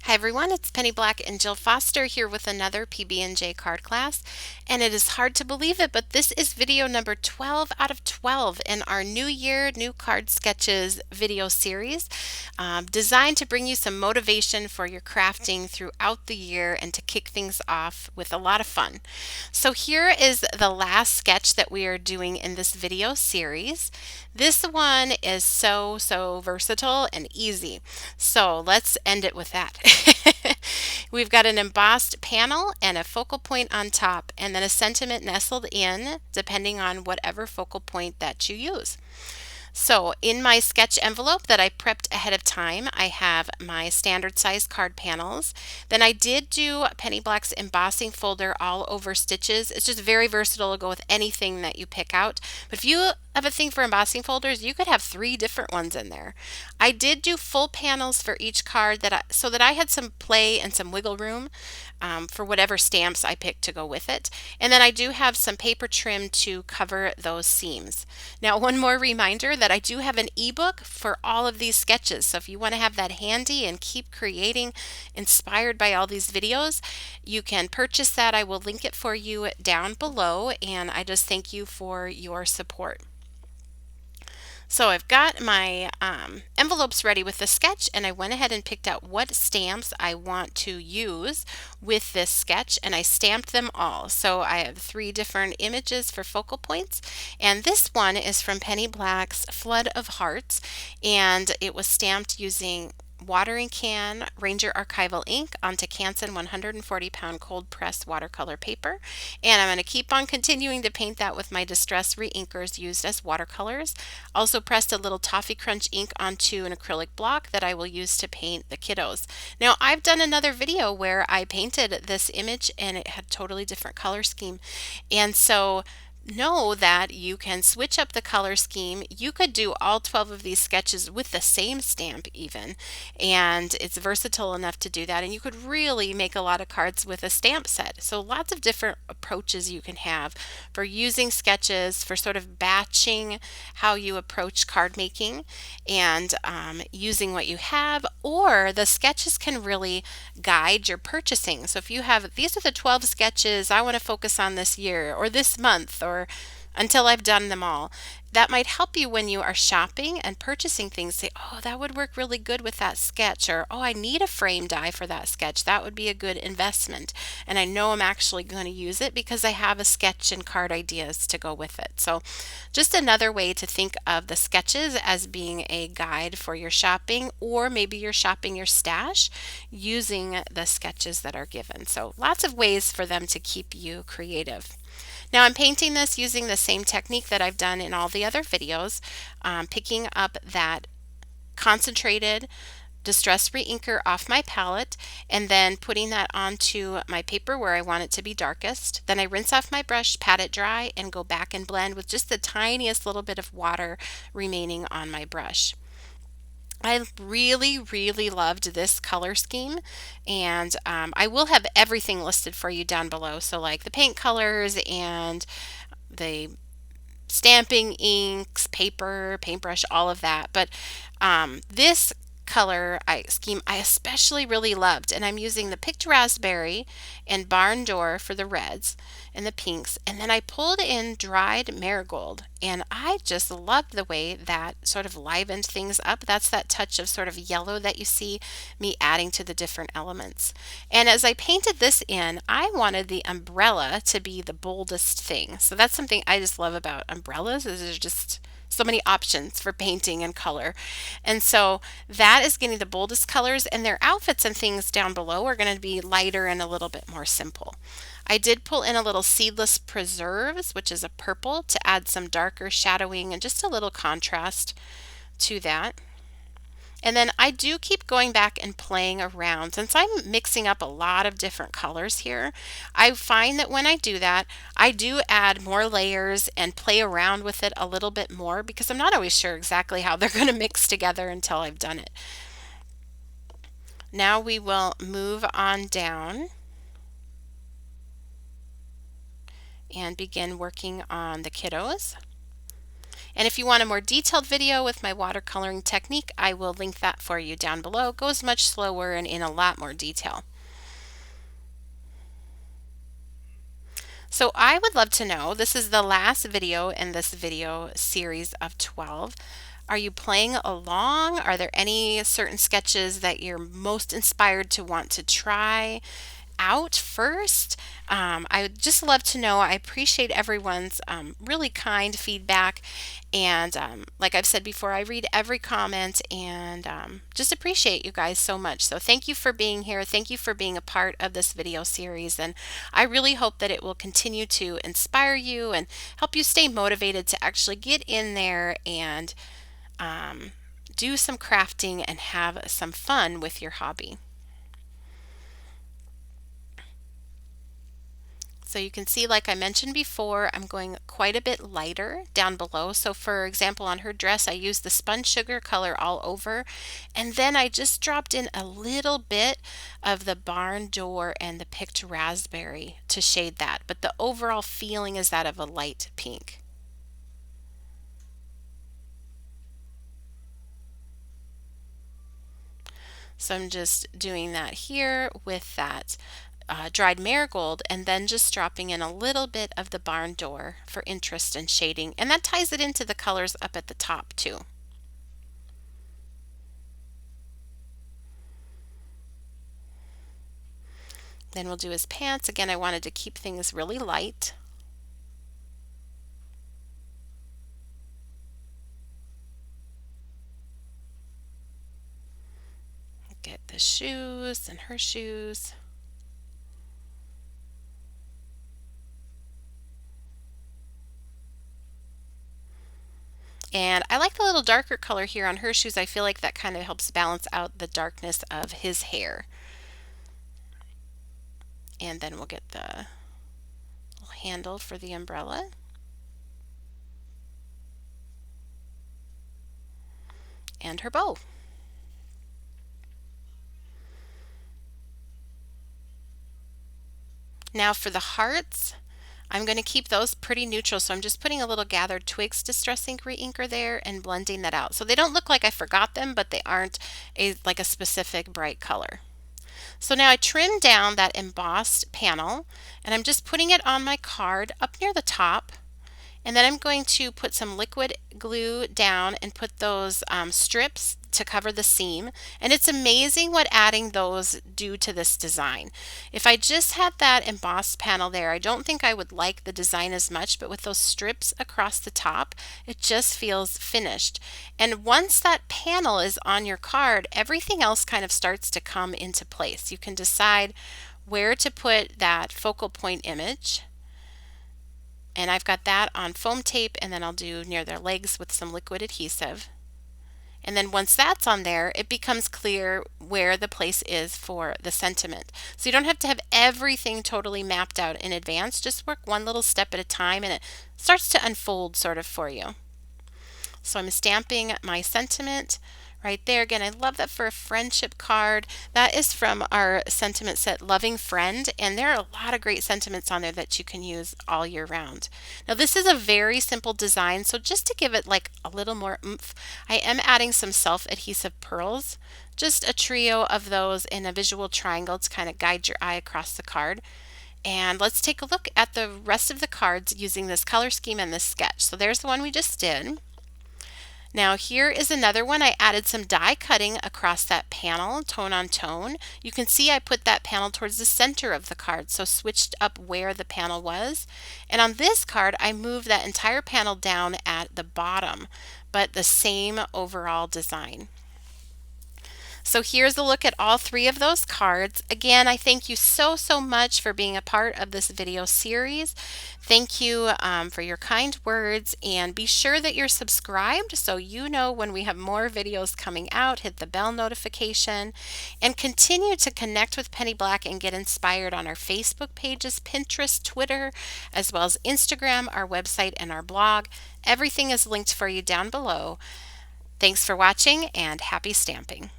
Hi everyone, it's Penny Black and Jill Foster here with another PB&J card class. And it is hard to believe it, but this is video number 12 out of 12 in our New Year, New Card Sketches video series, designed to bring you some motivation for your crafting throughout the year and to kick things off with a lot of fun. So here is the last sketch that we are doing in this video series. This one is so versatile and easy. So let's end it with that. We've got an embossed panel and a focal point on top, and then a sentiment nestled in depending on whatever focal point that you use. So in my sketch envelope that I prepped ahead of time, I have my standard size card panels. Then I did do Penny Black's embossing folder all over stitches. It's just very versatile to go with anything that you pick out. But if you have a thing for embossing folders, you could have 3 different ones in there. I did do full panels for each card so that I had some play and some wiggle room for whatever stamps I picked to go with it. And then I do have some paper trim to cover those seams. Now, one more reminder that I do have an ebook for all of these sketches. So if you want to have that handy and keep creating inspired by all these videos, you can purchase that. I will link it for you down below, and I just thank you for your support. So I've got my envelopes ready with the sketch, and I went ahead and picked out what stamps I want to use with this sketch, and I stamped them all. So I have 3 different images for focal points, and this one is from Penny Black's Flood of Hearts, and it was stamped using watering can Ranger Archival ink onto Canson 140-pound cold press watercolor paper, and I'm going to keep on continuing to paint that with my Distress Reinkers used as watercolors. Also pressed a little Toffee Crunch ink onto an acrylic block that I will use to paint the kiddos. Now, I've done another video where I painted this image and it had a totally different color scheme, and so know that you can switch up the color scheme. You could do all 12 of these sketches with the same stamp even, and it's versatile enough to do that, and you could really make a lot of cards with a stamp set. So lots of different approaches you can have for using sketches, for sort of batching how you approach card making, and using what you have, or the sketches can really guide your purchasing. So if you have, these are the 12 sketches I want to focus on this year or this month or until I've done them all, that might help you when you are shopping and purchasing things. Say, oh, that would work really good with that sketch, or oh, I need a frame die for that sketch. That would be a good investment, and I know I'm actually going to use it because I have a sketch and card ideas to go with it. So just another way to think of the sketches as being a guide for your shopping, or maybe you're shopping your stash using the sketches that are given. So lots of ways for them to keep you creative. Now I'm painting this using the same technique that I've done in all the other videos, picking up that concentrated Distress Reinker off my palette and then putting that onto my paper where I want it to be darkest. Then I rinse off my brush, pat it dry, and go back and blend with just the tiniest little bit of water remaining on my brush. I really loved this color scheme, and I will have everything listed for you down below. So like the paint colors and the stamping inks, paper, paintbrush, all of that. But this color scheme I especially really loved, and I'm using the picked raspberry and barn door for the reds and the pinks, and then I pulled in dried marigold, and I just loved the way that sort of livened things up. That's that touch of sort of yellow that you see me adding to the different elements. And as I painted this in, I wanted the umbrella to be the boldest thing. So that's something I just love about umbrellas, is there's just so many options for painting and color. And so that is getting the boldest colors, and their outfits and things down below are going to be lighter and a little bit more simple. I did pull in a little Seedless Preserves, which is a purple, to add some darker shadowing and just a little contrast to that. And then I do keep going back and playing around. Since I'm mixing up a lot of different colors here, I find that when I do that, I do add more layers and play around with it a little bit more, because I'm not always sure exactly how they're going to mix together until I've done it. Now we will move on down and begin working on the kiddos. And if you want a more detailed video with my watercoloring technique, I will link that for you down below. It goes much slower and in a lot more detail. So I would love to know, this is the last video in this video series of 12. Are you playing along? Are there any certain sketches that you're most inspired to want to try out first? I would just love to know. I appreciate everyone's really kind feedback, and like I've said before, I read every comment and just appreciate you guys so much. So thank you for being here. Thank you for being a part of this video series, and I really hope that it will continue to inspire you and help you stay motivated to actually get in there and do some crafting and have some fun with your hobby. So you can see, like I mentioned before, I'm going quite a bit lighter down below. So for example, on her dress, I used the Spun Sugar color all over. And then I just dropped in a little bit of the barn door and the picked raspberry to shade that. But the overall feeling is that of a light pink. So I'm just doing that here with that dried marigold, and then just dropping in a little bit of the barn door for interest and shading, and that ties it into the colors up at the top too. Then we'll do his pants. Again, I wanted to keep things really light. Get the shoes and her shoes. And I like the little darker color here on her shoes. I feel like that kind of helps balance out the darkness of his hair. And then we'll get the little handle for the umbrella. And her bow. Now for the hearts, I'm going to keep those pretty neutral, so I'm just putting a little gathered twigs distress ink reinker there and blending that out. So they don't look like I forgot them, but they aren't like a specific bright color. So now I trimmed down that embossed panel, and I'm just putting it on my card up near the top. And then I'm going to put some liquid glue down and put those strips to cover the seam. And it's amazing what adding those do to this design. If I just had that embossed panel there, I don't think I would like the design as much, but with those strips across the top, it just feels finished. And once that panel is on your card, everything else kind of starts to come into place. You can decide where to put that focal point image. And I've got that on foam tape, and then I'll do near their legs with some liquid adhesive. And then once that's on there, it becomes clear where the place is for the sentiment. So you don't have to have everything totally mapped out in advance. Just work one little step at a time, and it starts to unfold sort of for you. So I'm stamping my sentiment right there. Again, I love that for a friendship card. That is from our sentiment set, Loving Friend, and there are a lot of great sentiments on there that you can use all year round. Now this is a very simple design, so just to give it like a little more oomph, I am adding some self-adhesive pearls, just a trio of those in a visual triangle to kind of guide your eye across the card. And let's take a look at the rest of the cards using this color scheme and this sketch. So there's the one we just did. Now here is another one. I added some die cutting across that panel, tone on tone. You can see I put that panel towards the center of the card, so switched up where the panel was. And on this card, I moved that entire panel down at the bottom, but the same overall design. So here's a look at all three of those cards. Again, I thank you so much for being a part of this video series. Thank you for your kind words, and be sure that you're subscribed so you know when we have more videos coming out. Hit the bell notification, and continue to connect with Penny Black and get inspired on our Facebook pages, Pinterest, Twitter, as well as Instagram, our website, and our blog. Everything is linked for you down below. Thanks for watching, and happy stamping.